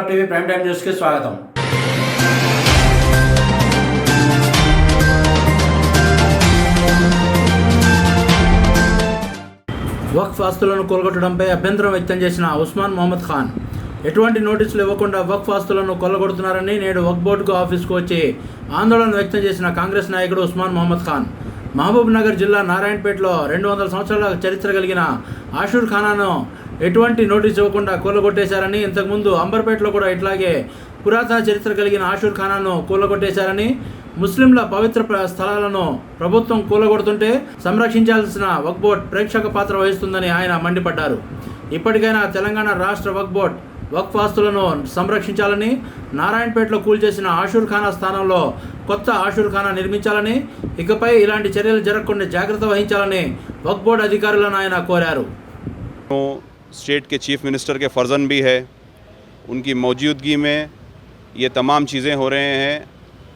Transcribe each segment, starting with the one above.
TV prime time news के स्वागतम। వక్ఫ్ ఆస్తులను కొల్లగొట్టడంపై అభ్యంతరం వ్యక్తం చేసిన ఉస్మాన్ మొహమ్మద్ ఖాన్ ఎటువంటి నోటీసులు ఇవ్వకుండా వక్ఫ్ ఆస్తులను కొల్లగొడుతున్నారని నేడు వక్ఫ్ బోర్డు ఆఫీస్కు వచ్చి ఆందోళన వ్యక్తం చేసిన కాంగ్రెస్ నాయకుడు ఉస్మాన్ మొహమ్మద్ ఖాన్ మహబూబ్ నగర్ జిల్లా నారాయణపేటలో 200 సంవత్సరాల చరిత్ర కలిగిన ఆషూర్ ఖానాను ఎటువంటి నోటీసు ఇవ్వకుండా కూలగొట్టేశారని, ఇంతకుముందు అంబర్పేటలో కూడా ఇట్లాగే పురాతన చరిత్ర కలిగిన ఆషూర్ ఖానాను కూలగొట్టేశారని, ముస్లింల పవిత్ర స్థలాలను ప్రభుత్వం కూలగొడుతుంటే సంరక్షించాల్సిన వక్ఫ్ బోర్డు ప్రేక్షక పాత్ర వహిస్తుందని ఆయన మండిపడ్డారు. ఇప్పటికైనా తెలంగాణ రాష్ట్ర వక్ఫ్ బోర్డు వక్ఫ్ ఆస్తులను సంరక్షించాలని, నారాయణపేటలో కూల్చేసిన ఆషూర్ ఖానా స్థానంలో కొత్త ఆషూర్ ఖానా నిర్మించాలని, ఇకపై ఇలాంటి చర్యలు జరగకుండా జాగ్రత్త వహించాలని వక్ఫ్ బోర్డు అధికారులను ఆయన కోరారు. स्टेट के चीफ मिनिस्टर के फर्जन भी है, उनकी मौजूदगी में ये तमाम चीज़ें हो रहे हैं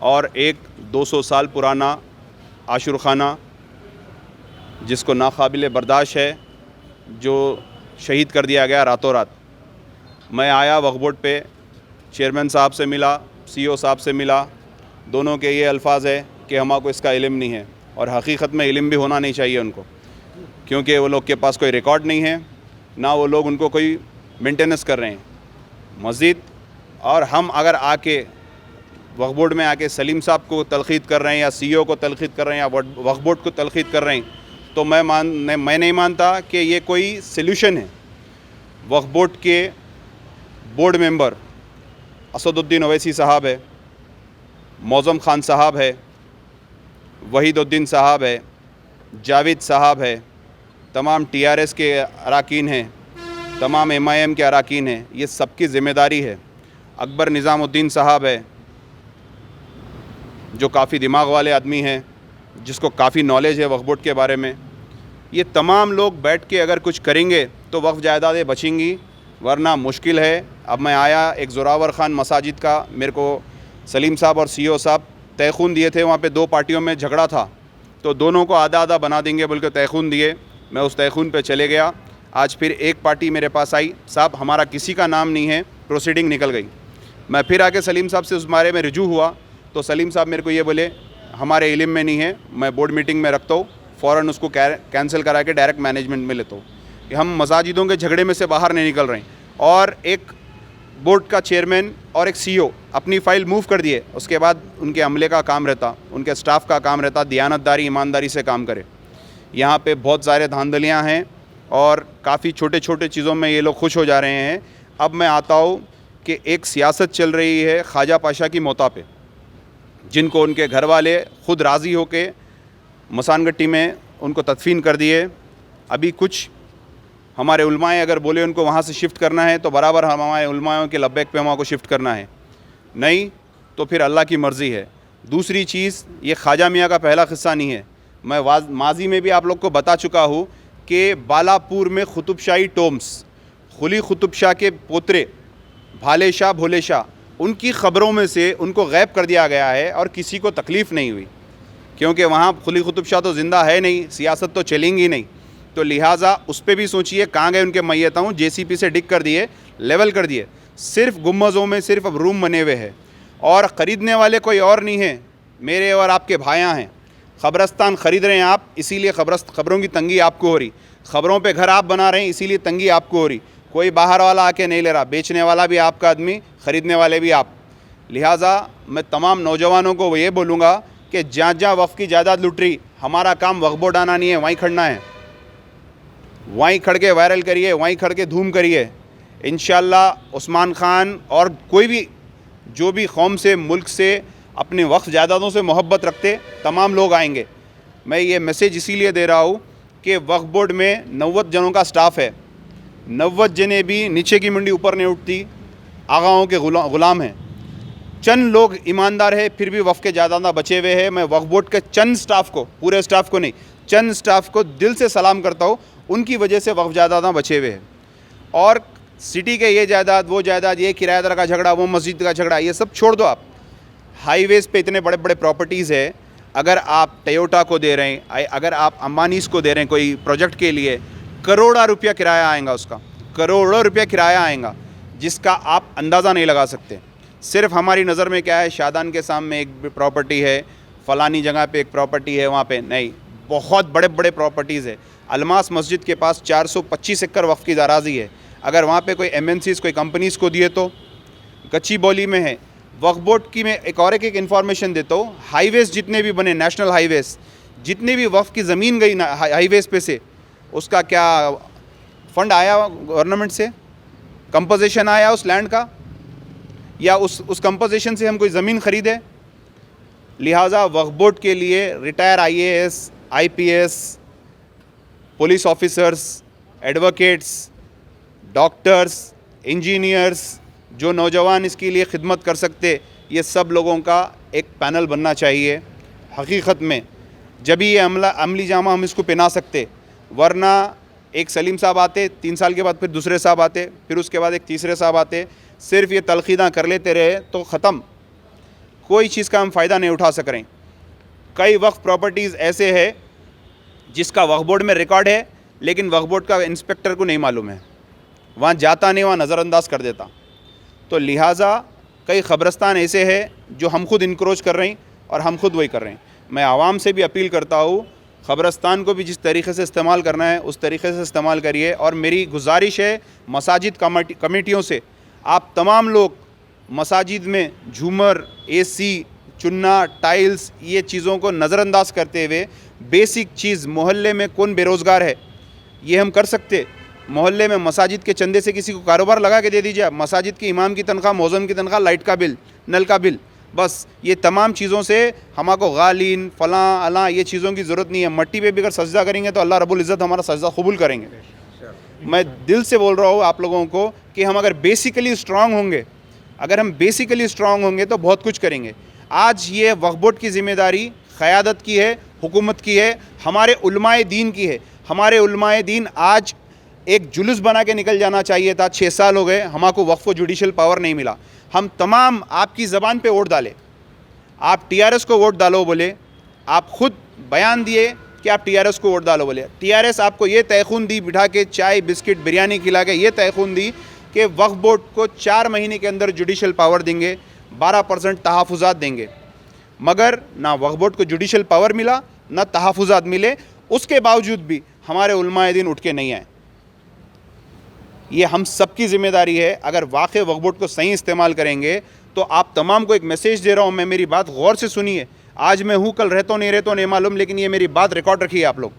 और एक 200 साल पुराना आशूर खाना जिसको नाकाबिले बर्दाश्त है, जो शहीद कर दिया गया रातों रात। मैं आया वक्फ बोर्ड पे, चेयरमैन साहब से मिला, सीईओ साहब से मिला। दोनों के ये अल्फाज है कि हमको इसका इल्म नहीं है, और हकीकत में इल्म भी होना नहीं चाहिए उनको, क्योंकि वो लोग के पास कोई रिकॉर्ड नहीं है, ना वो लोग उनको कोई मेंटेनेंस कर रहे हैं मस्जिद। और हम अगर आके वक्फ बोर्ड में आके सलीम साहब को तलखीद कर रहे हैं, या सीईओ को तलखीद कर रहे हैं, या वक्फ बोर्ड को तलखीद कर रहे हैं, तो मैं नहीं मानता कि ये कोई सल्यूशन है। वक्फ बोर्ड के बोर्ड मेंबर असदुद्दीन ओवैसी साहब है, मौज़म खान साहब है, वहीदुद्दीन साहब है, जावेद साहब है, तमाम टीआरएस के अराकीन हैं, तमाम एमआईएम के अराकीन हैं। ये सबकी ज़िम्मेदारी है। अकबर निज़ामुद्दीन साहब है, जो काफ़ी दिमाग वाले आदमी हैं, जिसको काफ़ी नॉलेज है वक्फ बोर्ड के बारे में। ये तमाम लोग बैठ के अगर कुछ करेंगे तो वक्फ जायदादें बचेंगी, वरना मुश्किल है। अब मैं आया, एक ज़ोरावर ख़ान मसाजिद का मेरे को सलीम साहब और सीईओ साहब तयख़ून दिए थे। वहाँ पे 2 पार्टियों में झगड़ा था, तो दोनों को आधा आधा बना देंगे बोल के तयख़ून दिए। मैं उस तयख़ून पे चले गया। आज फिर एक पार्टी मेरे पास आई, साहब हमारा किसी का नाम नहीं है, प्रोसीडिंग निकल गई। मैं फिर आके सलीम साहब से उस बारे में रिजू हुआ, तो सलीम साहब मेरे को ये बोले हमारे इल्म में नहीं है, मैं बोर्ड मीटिंग में रखता हूँ, फ़ौरन उसको कैंसिल करा के डायरेक्ट मैनेजमेंट में लेता हूँ। हम मसाजिदों के झगड़े में से बाहर नहीं निकल रहे हैं। और एक बोर्ड का चेयरमैन और एक सीईओ अपनी फ़ाइल मूव कर दिए, उसके बाद उनके अमले का काम रहता, उनके स्टाफ का काम रहता दियानतदारी ईमानदारी से काम करे। यहाँ पे बहुत सारे धांधलियाँ हैं और काफ़ी छोटे छोटे चीज़ों में ये लोग खुश हो जा रहे हैं। अब मैं आता हूँ कि एक सियासत चल रही है ख्वाजा पाशा की मौता पे, जिनको उनके घर वाले ख़ुद राज़ी होके मसानगट्टी में उनको तदफीन कर दिए। अभी कुछ हमारे उलमाए अगर बोले उनको वहाँ से शिफ्ट करना है, तो बराबर हमारे उलमायों के लब्बैक पे वहाँ को शिफ्ट करना है, नहीं तो फिर अल्लाह की मर्ज़ी है। दूसरी चीज़, ये ख्वाजा मियाँ का पहला क़िस्सा नहीं है। मैं माजी में भी आप लोग को बता चुका हूँ कि बालापुर में कुतुब शाही टोम्स, खुली कुतुब शाह के पोतरे भाले शाह भोले शाह, उनकी ख़बरों में से उनको गैब कर दिया गया है और किसी को तकलीफ़ नहीं हुई, क्योंकि वहाँ खुली कुतुब शाह तो ज़िंदा है नहीं, सियासत तो चलेंगी नहीं। तो लिहाजा उस पर भी सोचिए कहाँ गए उनके मैयताऊँ, जेसीपी से डिग कर दिए, लेवल कर दिए। सिर्फ गुम्बज़ों में सिर्फ अब रूम बने हुए हैं, और ख़रीदने वाले कोई और नहीं है, मेरे और आपके भाइयाँ हैं। ख़बरस्तान ख़रीद रहे हैं आप, इसीलिए ख़बरों की तंगी आपको हो रही। ख़बरों पे घर आप बना रहे हैं, इसीलिए तंगी आपको हो रही। कोई बाहर वाला आके नहीं ले रहा, बेचने वाला भी आपका आदमी, ख़रीदने वाले भी आप। लिहाजा मैं तमाम नौजवानों को ये बोलूँगा कि जहाँ जहाँ वक्फ की जायदाद लुट रही, हमारा काम वक्फ बोर्ड आना नहीं है, वहीं खड़ना है, वहीं खड़ के वायरल करिए, वहीं खड़ के धूम करिए। इंशाअल्लाह उस्मान खान और कोई भी जो भी कौम से, मुल्क से, अपने वक्फ जायदादों से मोहब्बत रखते तमाम लोग आएंगे। मैं ये मैसेज इसीलिए दे रहा हूँ कि वक्फ बोर्ड में 90 जनों का स्टाफ है, 90 जने भी नीचे की मंडी ऊपर नहीं उठती, आगाओं के ग़ुलाम हैं। चंद लोग ईमानदार है, फिर भी वक्फ के जायदाद बचे हुए हैं। मैं वक्फ बोर्ड के चंद स्टाफ को, पूरे स्टाफ को नहीं, चंद स्टाफ को दिल से सलाम करता हूँ, उनकी वजह से वक्फ जायदाद बचे हुए हैं। और सिटी के ये जायदाद, वो जायदाद, ये किराएदार का झगड़ा, वो मस्जिद का झगड़ा, ये सब छोड़ दो आप। हाईवेज़ पे इतने बड़े बड़े प्रॉपर्टीज़ है, अगर आप टोयोटा को दे रहे हैं, अगर आप अंबानीज़ को दे रहे हैं कोई प्रोजेक्ट के लिए, करोड़ों रुपया किराया आएगा, उसका करोड़ों रुपया किराया आएगा। जिसका आप अंदाज़ा नहीं लगा सकते। सिर्फ हमारी नज़र में क्या है, शादान के सामने एक प्रॉपर्टी है, फ़लानी जगह पे एक प्रॉपर्टी है, वहाँ पे नहीं, बहुत बड़े बड़े प्रॉपर्टीज़ है। अलमास मस्जिद के पास 425 एकड़ वक्फ की अराज़ी है। अगर वहाँ पे कोई MNCs कोई कंपनीज़ को दिए तो गच्ची बौली में है। वक्फ बोर्ड की मैं एक इन्फॉर्मेशन देता हूँ, हाईवेज़ जितने भी बने, नेशनल हाईवेज़, जितने भी वक्फ की ज़मीन गई ना हाईवेज़ पे से, उसका क्या फ़ंड आया गवर्नमेंट से, कंपोजिशन आया उस लैंड का, या उस कंपोजिशन से हम कोई ज़मीन ख़रीदे? लिहाजा वक्फ बोर्ड के लिए retire IAS, IPS, police officers, advocates, doctors, engineers, जो नौजवान इसके लिए खिदमत कर सकते, ये सब लोगों का एक पैनल बनना चाहिए। हकीकत में जब ये अमली जामा हम इसको पहना सकते, वरना एक सलीम साहब आते, 3 साल के बाद फिर दूसरे साहब आते, फिर उसके बाद एक तीसरे साहब आते, सिर्फ ये तलखीदाँ कर लेते रहे तो ख़त्म, कोई चीज़ का हम फ़ायदा नहीं उठा सक रहे। कई वक्फ प्रॉपर्टीज़ ऐसे है जिसका वक्फ बोर्ड में रिकॉर्ड है, लेकिन वक्फ बोर्ड का इंस्पेक्टर को नहीं मालूम है, वहाँ जाता नहीं, वहाँ नज़रअंदाज कर देता। तो लिहाजा कई ख़बरस्तान ऐसे हैं जो हम खुद इनक्रोच कर रहे हैं और हम खुद वही कर रहे हैं। मैं आवाम से भी अपील करता हूँ, ख़बरस्तान को भी जिस तरीके से इस्तेमाल करना है उस तरीके से इस्तेमाल करिए। और मेरी गुजारिश है मसाजिद कमेटियों से, आप तमाम लोग मसाजिद में झूमर, AC, चुन्ना, टाइल्स, ये चीज़ों को नज़रअंदाज करते हुए बेसिक चीज़, मोहल्ले में कौन बेरोज़गार है ये हम कर सकते। मोहल्ले में मसाजिद के चंदे से किसी को कारोबार लगा के दे दीजिए। मसाजिद की इमाम की तनख्वाह, मौज़म की तनख्वाह, लाइट का बिल, नल का बिल, बस ये तमाम चीज़ों से हमको गालीन फ़लाँ अला ये चीज़ों की ज़रूरत नहीं है। मट्टी पे भी अगर सजदा करेंगे तो अल्लाह रब्बुल इज़्ज़त हमारा सजदा कबूल करेंगे। मैं दिल से बोल रहा हूँ आप लोगों को कि हम अगर बेसिकली स्ट्रांग होंगे, अगर हम बेसिकली स्ट्रांग होंगे तो बहुत कुछ करेंगे। आज ये वक्फ बोर्ड की ज़िम्मेदारी क़यादत की है, हुकूमत की है, हमारे उलमाए दीन की है। हमारे उलमाए दीन आज एक जुलूस बना के निकल जाना चाहिए था। 6 साल हो गए हमको वक्फ को जुडिशल पावर नहीं मिला। हम तमाम आपकी ज़बान पे वोट डाले, आप TRS को वोट डालो बोले, आप खुद बयान दिए कि आप TRS को वोट डालो बोले। TRS आपको ये तयख़ून दी, बिठा के चाय बिस्किट बिरयानी खिला के ये तयख़ून दी कि वक्फ बोर्ड को 4 महीने के अंदर जुडिशल पावर देंगे, 12% तहफ़्फ़ुज़ात देंगे। मगर ना वक्फ बोर्ड को जुडिशल पावर मिला, ना तहफ़्फ़ुज़ात मिले। उसके बावजूद भी हमारे उलमाए दीन उठ के नहीं आए। ये हम सब की ज़िम्मेदारी है। अगर वाक़ई वक्फ बोर्ड को सही इस्तेमाल करेंगे तो आप तमाम को एक मैसेज दे रहा हूँ मैं, मेरी बात गौर से सुनिए। आज मैं हूँ, कल रहता नहीं मालूम, लेकिन ये मेरी बात रिकॉर्ड रखिए आप लोग।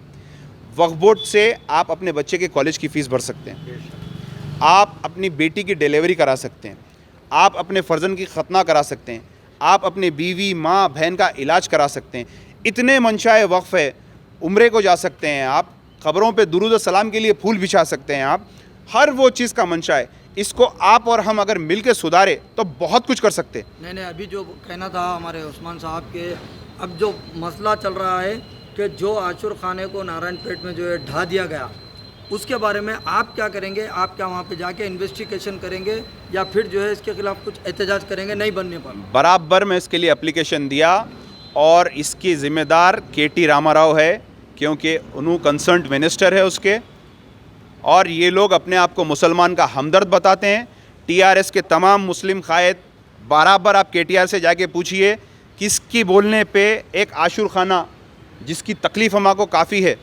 वक्फ बोर्ड से आप अपने बच्चे के कॉलेज की फ़ीस भर सकते हैं, आप अपनी बेटी की डिलीवरी करा सकते हैं, आप अपने फ़र्जन की खतना करा सकते हैं, आप अपने बीवी, माँ, बहन का इलाज करा सकते हैं। इतने मंशाए वक्फ़ है, उम्रे को जा सकते हैं आप, ख़बरों पे दुरूद सलाम के लिए फूल बिछा सकते हैं आप। हर वो चीज़ का मंशा है। इसको आप और हम अगर मिल के सुधारे तो बहुत कुछ कर सकते। नहीं, अभी जो कहना था हमारे उस्मान साहब के, अब जो मसला चल रहा है कि जो आशुर खाने को नारायणपेट में जो है ढा दिया गया, उसके बारे में आप क्या करेंगे? आप क्या वहाँ पे जाके इन्वेस्टिगेशन करेंगे या फिर जो है इसके खिलाफ कुछ एहतजाज करेंगे नहीं बनने पर? बराबर मैं इसके लिए एप्लीकेशन दिया और इसकी ज़िम्मेदार KT रामाराव है, क्योंकि उन्होंने कंसर्न्ड मिनिस्टर है उसके। और ये लोग अपने आप को मुसलमान का हमदर्द बताते हैं। TRS के तमाम मुस्लिम कायद, बराबर आप KTR से जाके पूछिए किसकी बोलने पे एक आशुर खाना जिसकी तकलीफ़ हमको काफ़ी है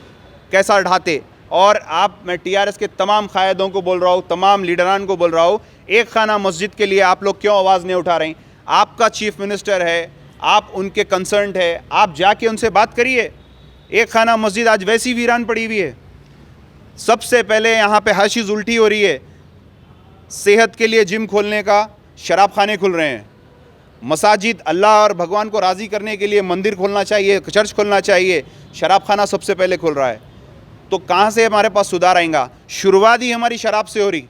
कैसा ढाते। और आप, मैं TRS के तमाम कायदों को बोल रहा हूँ, तमाम लीडरान को बोल रहा हूँ, एक खाना मस्जिद के लिए आप लोग क्यों आवाज़ नहीं उठा रहे? आपका चीफ मिनिस्टर है, आप उनके कंसर्न है, आप जाके उनसे बात करिए। एक खाना मस्जिद आज वैसी वीरान पड़ी हुई है। सबसे पहले यहाँ पे हर चीज़ उल्टी हो रही है। सेहत के लिए जिम खोलने का, शराब खाने खुल रहे हैं। मसाजिद, अल्लाह और भगवान को राज़ी करने के लिए मंदिर खोलना चाहिए, चर्च खोलना चाहिए, शराब खाना सबसे पहले खुल रहा है। तो कहाँ से हमारे पास सुधार आएगा? शुरुआत ही हमारी शराब से हो रही।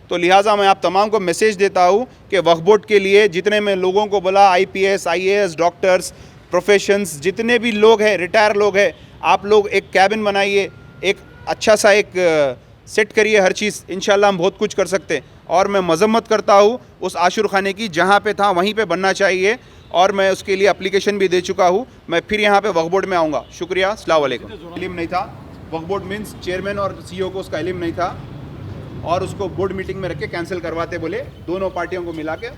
तो लिहाजा मैं आप तमाम को मैसेज देता हूँ कि वक्फ बोर्ड के लिए जितने मैं लोगों को बोला, IPS, IAS, डॉक्टर्स, प्रोफेशंस, जितने भी लोग हैं, रिटायर लोग हैं, आप लोग एक कैबिन बनाइए, एक अच्छा सा एक सेट करिए हर चीज़। इंशाल्लाह हम बहुत कुछ कर सकते हैं। और मैं मजम्मत करता हूँ उस आशुर खाने की, जहाँ पे था वहीं पे बनना चाहिए। और मैं उसके लिए एप्लीकेशन भी दे चुका हूँ। मैं फिर यहाँ पे वक्फ बोर्ड में आऊँगा। शुक्रिया, अस्सलाम वालेकुम। इल्म नहीं था, वक्फ बोर्ड मीन्स चेयरमैन और CEO को उसका इल्म नहीं था। और उसको बोर्ड मीटिंग में रख के कैंसिल करवाते बोले दोनों पार्टियों को मिला के।